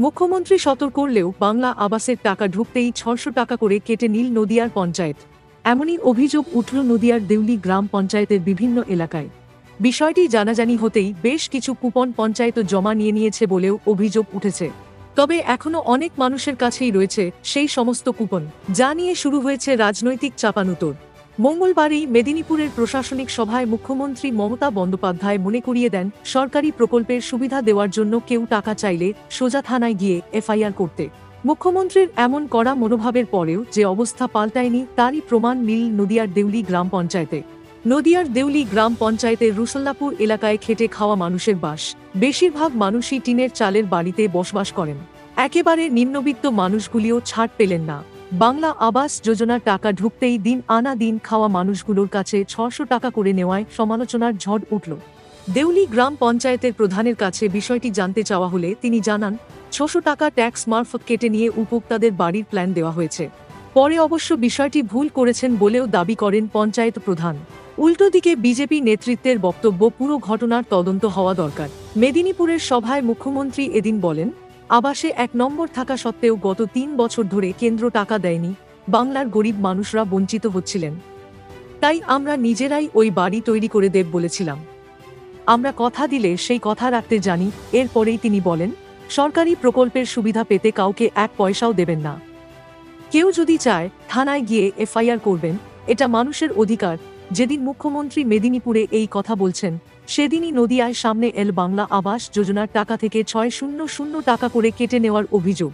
মুখ্যমন্ত্রী সতর্ক করলেও বাংলা আবাসের টাকা ঢুকতেই ৬০০ টাকা করে কেটে নিল নদিয়ার পঞ্চায়েত। এমনই অভিযোগ উঠল নদিয়ার দেউলি গ্রাম পঞ্চায়েতের বিভিন্ন এলাকায়। বিষয়টি জানাজানি হতেই বেশ কিছু কুপন পঞ্চায়েত জমা নিয়েছে বলেও অভিযোগ উঠেছে। তবে এখনো অনেক মানুষের কাছেই রয়েছে সেই সমস্ত কুপন, যা নিয়ে শুরু হয়েছে রাজনৈতিক চাপানুতোড়। মঙ্গলবারই মেদিনীপুরের প্রশাসনিক সভায় মুখ্যমন্ত্রী মমতা বন্দ্যোপাধ্যায় মনে করিয়ে দেন, সরকারি প্রকল্পের সুবিধা দেওয়ার জন্য কেউ টাকা চাইলে সোজা থানায় গিয়ে এফআইআর করতে। মুখ্যমন্ত্রীর এমন কড়া মনোভাবের পরেও যে অবস্থা পাল্টায়নি তারই প্রমাণ মিল নদিয়ার দেউলি গ্রাম পঞ্চায়েতে। নদিয়ার দেউলি গ্রাম পঞ্চায়েতের রুসল্লাপুর এলাকায় খেটে খাওয়া মানুষের বাস। বেশিরভাগ মানুষই টিনের চালের বাড়িতে বসবাস করেন। একেবারে নিম্নবিত্ত মানুষগুলিও ছাড় পেলেন না। বাংলা আবাস যোজনার টাকা ঢুকতেই দিন আনা দিন খাওয়া মানুষগুলোর কাছে ৬০০ টাকা করে নেওয়ায় সমালোচনার ঝড় উঠল। দেউলি গ্রাম পঞ্চায়েতের প্রধানের কাছে বিষয়টি জানতে চাওয়া হলে তিনি জানান, ৬০০ টাকা ট্যাক্স মারফত কেটে নিয়ে উপভোক্তাদের বাড়ির প্ল্যান দেওয়া হয়েছে। পরে অবশ্য বিষয়টি ভুল করেছেন বলেও দাবি করেন পঞ্চায়েত প্রধান। উল্টো দিকে বিজেপি নেতৃত্বের বক্তব্য, পুরো ঘটনার তদন্ত হওয়া দরকার। মেদিনীপুরের সভায় মুখ্যমন্ত্রী এদিন বলেন, আবাসে ১ নম্বর থাকা সত্ত্বেও গত ৩ বছর ধরে কেন্দ্র টাকা দেয়নি, বাংলার গরিব মানুষরা বঞ্চিত হচ্ছিলেন। তাই আমরা নিজেরাই ওই বাড়ি তৈরি করে দেব বলেছিলাম। আমরা কথা দিলে সেই কথা রাখতে জানি। এরপরেই তিনি বলেন, সরকারি প্রকল্পের সুবিধা পেতে কাউকে ১ পয়সাও দেবেন না। কেউ যদি চায় থানায় গিয়ে এফআইআর করবেন, এটা মানুষের অধিকার। যেদিন মুখ্যমন্ত্রী মেদিনীপুরে এই কথা বলছেন, সেদিনই নদিয়ায় সামনে এল বাংলা আবাস যোজনার টাকা থেকে ৬০০ টাকা করে কেটে নেওয়ার অভিযোগ।